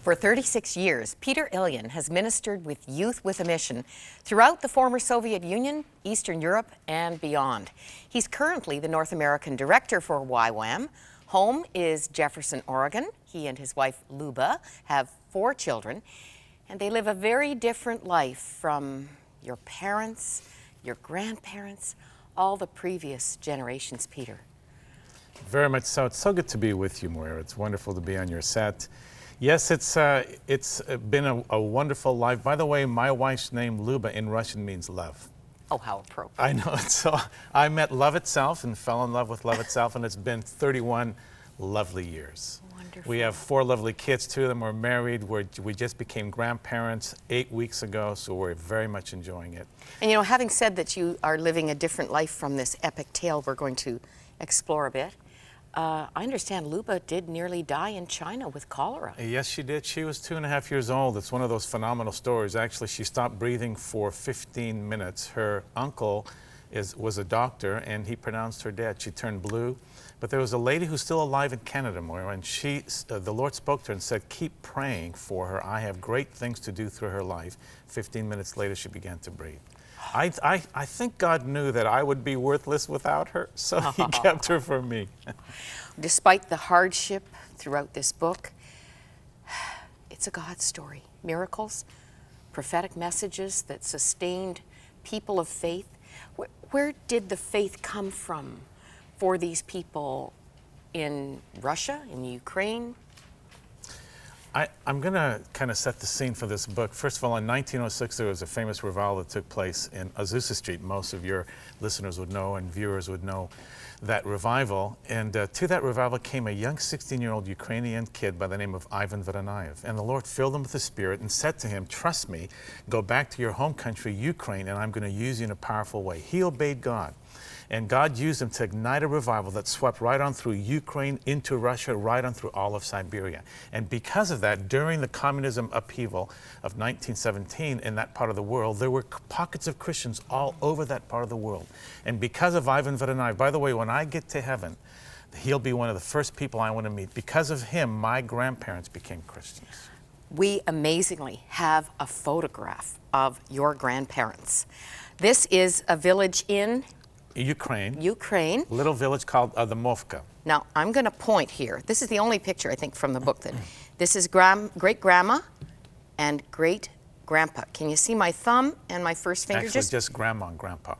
For 36 years, Peter Iliyn has ministered with Youth with a Mission throughout the former Soviet Union, Eastern Europe, and beyond. He's currently the North American Director for YWAM. Home is Jefferson, Oregon. He and his wife, Luba, have 4 children, and they live a very different life from your parents, your grandparents, all the previous generations, Peter. Very much so. It's so good to be with you, Moira. It's wonderful to be on your set. Yes, it's been a wonderful life. By the way, my wife's name, Luba, in Russian means love. Oh, how appropriate. I know. So I met love itself and fell in love with love itself, and it's been 31 lovely years. Wonderful. We have 4 lovely kids. 2 of them are married. We just became grandparents 8 weeks ago, so we're very much enjoying it. And you know, having said that you are living a different life from this epic tale we're going to explore a bit, I understand Luba did nearly die in China with cholera. Yes, she did. She was 2.5 years old. It's one of those phenomenal stories. Actually, she stopped breathing for 15 minutes. Her uncle was a doctor, and he pronounced her dead. She turned blue. But there was a lady who's still alive in Canada, Moira, and the Lord spoke to her and said, keep praying for her. I have great things to do through her life. 15 minutes later, she began to breathe. I think God knew that I would be worthless without her, so he kept her for me. Despite the hardship throughout this book, it's a God story. Miracles, prophetic messages that sustained people of faith. Where did the faith come from for these people in Russia, in Ukraine? I'm going to kind of set the scene for this book. First of all, in 1906, there was a famous revival that took place in Azusa Street. Most of your listeners would know and viewers would know that revival. And to that revival came a young 16-year-old Ukrainian kid by the name of Ivan Vodanayev. And the Lord filled him with the Spirit and said to him, trust me, go back to your home country, Ukraine, and I'm going to use you in a powerful way. He obeyed God. And God used him to ignite a revival that swept right on through Ukraine, into Russia, right on through all of Siberia. And because of that, during the communism upheaval of 1917 in that part of the world, there were pockets of Christians all over that part of the world. And because of Ivan Vodanayev, by the way, when I get to heaven, he'll be one of the first people I want to meet. Because of him, my grandparents became Christians. We amazingly have a photograph of your grandparents. This is a village in Ukraine. A little village called the Movka. Now, I'm going to point here. This is the only picture, I think, from the book. That this is great-grandma and great-grandpa. Can you see my thumb and my first finger? Actually, just grandma and grandpa.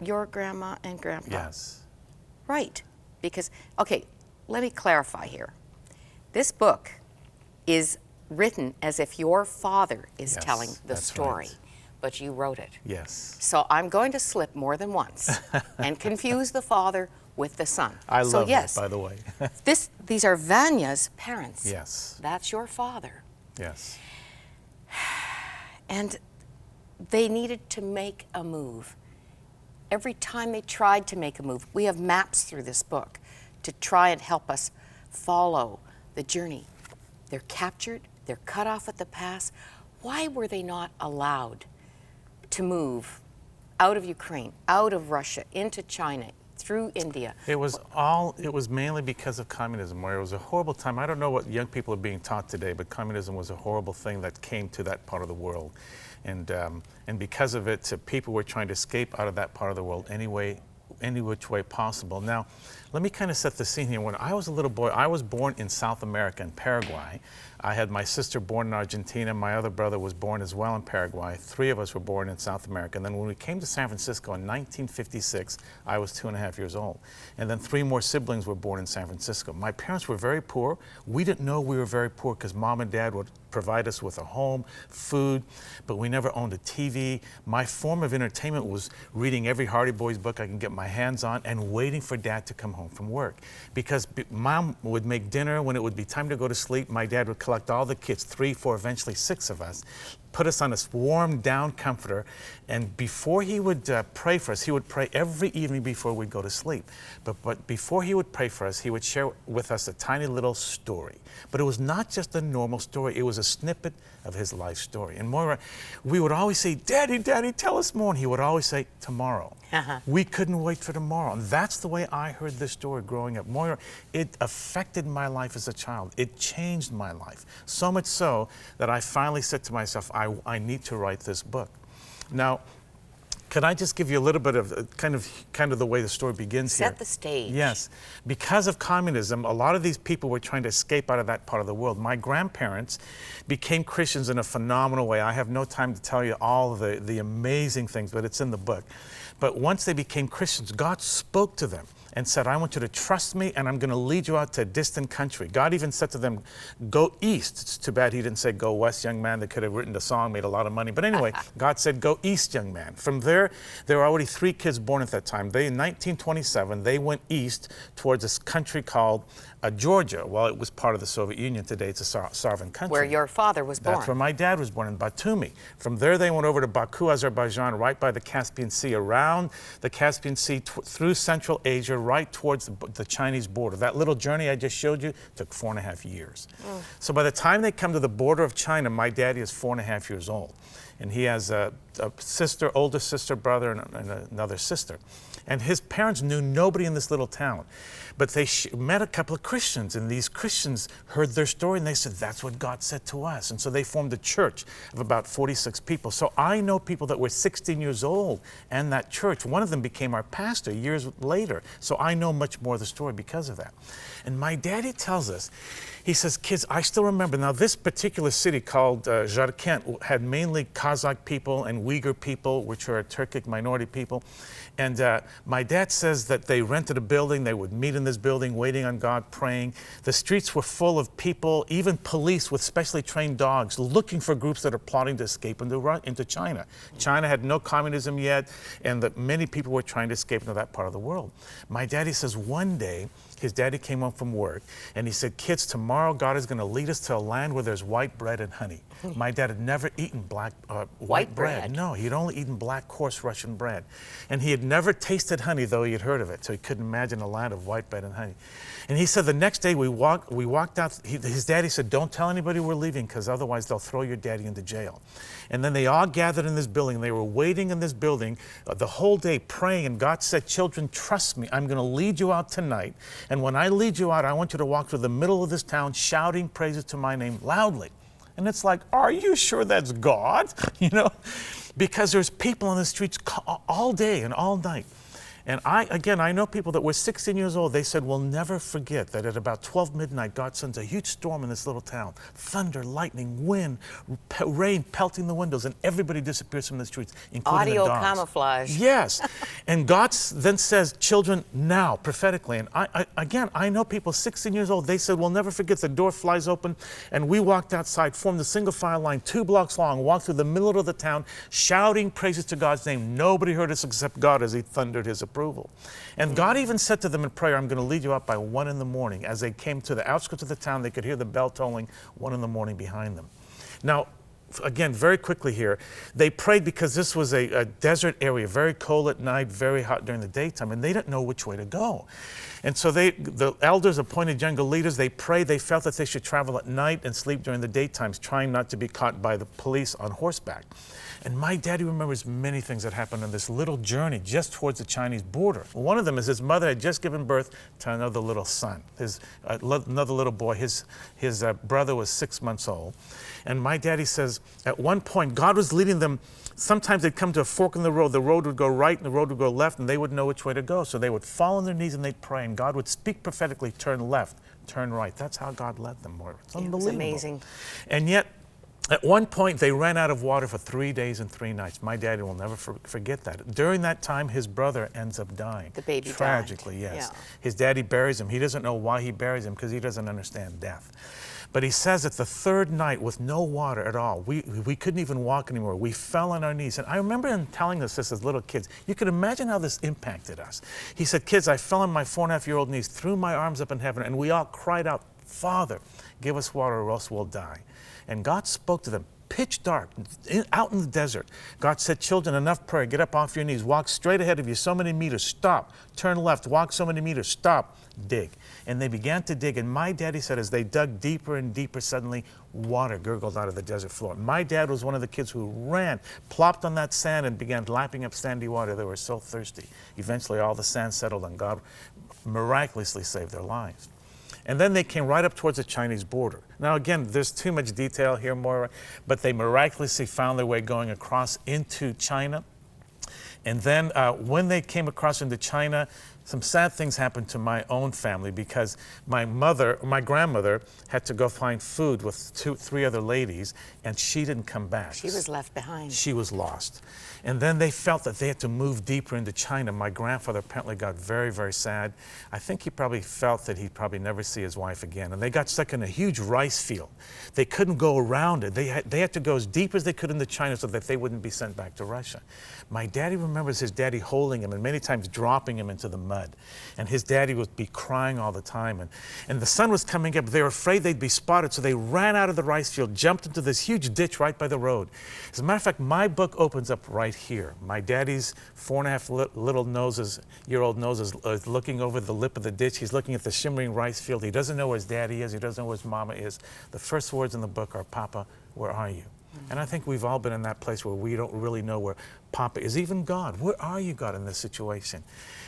Your grandma and grandpa? Yes. Right. Because, okay, let me clarify here. This book is written as if your father is telling the story. Right. But you wrote it. Yes. So I'm going to slip more than once and confuse the father with the son. I love that, by the way. These are Vanya's parents. Yes. That's your father. Yes. And they needed to make a move. Every time they tried to make a move, we have maps through this book to try and help us follow the journey. They're captured, they're cut off at the pass. Why were they not allowed to move out of Ukraine, out of Russia, into China, through India? It was mainly because of communism, where it was a horrible time. I don't know what young people are being taught today, but communism was a horrible thing that came to that part of the world. And because of it, people were trying to escape out of that part of the world any which way possible. Now, let me kind of set the scene here. When I was a little boy, I was born in South America, in Paraguay. I had my sister born in Argentina. My other brother was born as well in Paraguay. 3 of us were born in South America. And then when we came to San Francisco in 1956, I was 2.5 years old. And then 3 more siblings were born in San Francisco. My parents were very poor. We didn't know we were very poor because Mom and Dad would provide us with a home, food, but we never owned a TV. My form of entertainment was reading every Hardy Boys book I can get my hands on and waiting for Dad to come home from work. Because Mom would make dinner. When it would be time to go to sleep, my dad would collect all the kids, 3, 4, eventually 6 of us, put us on a warm down comforter, and before he would pray for us, he would pray every evening before we'd go to sleep. But before he would pray for us, he would share with us a tiny little story. But it was not just a normal story, it was a snippet of his life story. And Moira, we would always say, Daddy, Daddy, tell us more. And he would always say, tomorrow. We couldn't wait for tomorrow. And that's the way I heard this story growing up. Moira, it affected my life as a child. It changed my life. So much so that I finally said to myself, I need to write this book. Now, can I just give you a little bit of kind of the way the story begins here? Set the stage. Yes. Because of communism, a lot of these people were trying to escape out of that part of the world. My grandparents became Christians in a phenomenal way. I have no time to tell you all the amazing things, but it's in the book. But once they became Christians, God spoke to them and said, I want you to trust me, and I'm going to lead you out to a distant country. God even said to them, go east. It's too bad he didn't say, go west, young man. They could have written the song, made a lot of money. But anyway, God said, go east, young man. From there were already 3 kids born at that time. In 1927, they went east towards this country called Georgia. Well, it was part of the Soviet Union. Today, it's a sovereign country. Where your father was born. That's where my dad was born, in Batumi. From there, they went over to Baku, Azerbaijan, right by the Caspian Sea, around the Caspian Sea, through Central Asia, right towards the Chinese border. That little journey I just showed you took 4.5 years. So by the time they come to the border of China, my daddy is 4.5 years old. And he has a sister, older sister, brother, and another sister. And his parents knew nobody in this little town. But they met a couple of Christians, and these Christians heard their story, and they said, that's what God said to us. And so they formed a church of about 46 people. So I know people that were 16 years old and that church. One of them became our pastor years later. So I know much more of the story because of that. And my daddy tells us, he says, kids, I still remember. Now, this particular city called Jarkent had mainly Kazakh people and Uyghur people, which are a Turkic minority people. And my dad says that they rented a building. They would meet in this building, waiting on God, praying. The streets were full of people, even police with specially trained dogs, looking for groups that are plotting to escape into China. China had no communism yet, and that many people were trying to escape into that part of the world. My daddy says one day, his daddy came home from work, and he said, kids, tomorrow God is going to lead us to a land where there's white bread and honey. My dad had never eaten white bread. No, he'd only eaten black, coarse Russian bread. And he had never tasted honey, though he had heard of it, so he couldn't imagine a land of white bread and honey. And he said the next day we walked out, his daddy said, don't tell anybody we're leaving, because otherwise they'll throw your daddy into jail. And then they all gathered in this building. They were waiting in this building the whole day praying, and God said, children, trust me, I'm going to lead you out tonight. And when I lead you out, I want you to walk through the middle of this town shouting praises to my name loudly. And it's like, are you sure that's God? You know, because there's people on the streets all day and all night. And I know people that were 16 years old. They said, we'll never forget that at about 12 midnight, God sends a huge storm in this little town. Thunder, lightning, wind, rain pelting the windows, and everybody disappears from the streets, including the dogs. Audio camouflage. Yes. And God then says, children, now, prophetically. And I know people 16 years old. They said, we'll never forget. The door flies open, and we walked outside, formed a single file line, 2 blocks long, walked through the middle of the town, shouting praises to God's name. Nobody heard us except God as he thundered his approval. And God even said to them in prayer, I'm going to lead you out by 1 in the morning. As they came to the outskirts of the town, they could hear the bell tolling 1 in the morning behind them. Now, again, very quickly here, they prayed because this was a desert area, very cold at night, very hot during the daytime, and they didn't know which way to go. And so the elders appointed jungle leaders. They prayed. They felt that they should travel at night and sleep during the daytimes, trying not to be caught by the police on horseback. And my daddy remembers many things that happened on this little journey just towards the Chinese border. One of them is his mother had just given birth to another little son, another little boy. His brother was 6 months old. And my daddy says, at one point, God was leading them. Sometimes they'd come to a fork in the road. The road would go right and the road would go left, and they wouldn't know which way to go. So they would fall on their knees and they'd pray, and God would speak prophetically, turn left, turn right. That's how God led them, Moira. It's unbelievable. It was amazing. And yet, at one point, they ran out of water for 3 days and 3 nights. My daddy will never forget that. During that time, his brother ends up dying. The baby tragically, died. yes. Yeah. His daddy buries him. He doesn't know why he buries him because he doesn't understand death. But he says that the 3rd night with no water at all, we couldn't even walk anymore. We fell on our knees. And I remember him telling us this as little kids. You can imagine how this impacted us. He said, kids, I fell on my 4.5-year-old knees, threw my arms up in heaven, and we all cried out, Father, give us water or else we'll die. And God spoke to them, pitch dark, out in the desert. God said, children, enough prayer. Get up off your knees. Walk straight ahead of you so many meters. Stop. Turn left. Walk so many meters. Stop. Dig. And they began to dig. And my daddy said as they dug deeper and deeper, suddenly water gurgled out of the desert floor. My dad was one of the kids who ran, plopped on that sand and began lapping up sandy water. They were so thirsty. Eventually all the sand settled and God miraculously saved their lives. And then they came right up towards the Chinese border. Now again, there's too much detail here, Moira, but they miraculously found their way going across into China. And then when they came across into China, some sad things happened to my own family because my grandmother had to go find food with three other ladies, and she didn't come back. She was left behind. She was lost. And then they felt that they had to move deeper into China. My grandfather apparently got very, very sad. I think he probably felt that he'd probably never see his wife again. And they got stuck in a huge rice field. They couldn't go around it. They had to go as deep as they could into China so that they wouldn't be sent back to Russia. My daddy remembers his daddy holding him and many times dropping him into the mud. And his daddy would be crying all the time. And the sun was coming up. They were afraid they'd be spotted, so they ran out of the rice field, jumped into this huge ditch right by the road. As a matter of fact, my book opens up right here. My daddy's 4.5-year-old nose is looking over the lip of the ditch. He's looking at the shimmering rice field. He doesn't know where his daddy is. He doesn't know where his mama is. The first words in the book are, "Papa, where are you?" And I think we've all been in that place where we don't really know where Papa is. Even God, where are you, God, in this situation?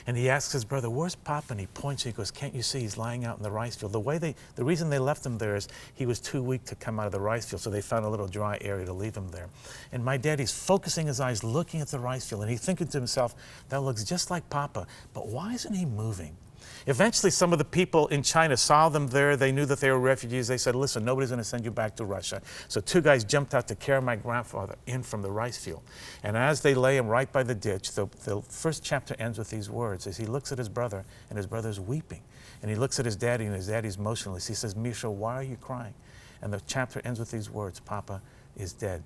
And he asks his brother, "Where's Papa?" And he points, and he goes, "Can't you see he's lying out in the rice field?" The reason they left him there is he was too weak to come out of the rice field, so they found a little dry area to leave him there. And my daddy's focusing his eyes, looking at the rice field, and he's thinking to himself, that looks just like Papa, but why isn't he moving? Eventually, some of the people in China saw them there. They knew that they were refugees. They said, "Listen, nobody's going to send you back to Russia." So two guys jumped out to carry my grandfather in from the rice field. And as they lay him right by the ditch, the first chapter ends with these words. As he looks at his brother, and his brother's weeping. And he looks at his daddy, and his daddy's motionless. He says, "Misha, why are you crying?" And the chapter ends with these words, "Papa is dead."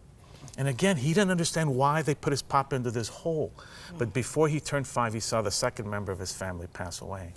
And again, he didn't understand why they put his papa into this hole. But before he turned 5, he saw the second member of his family pass away.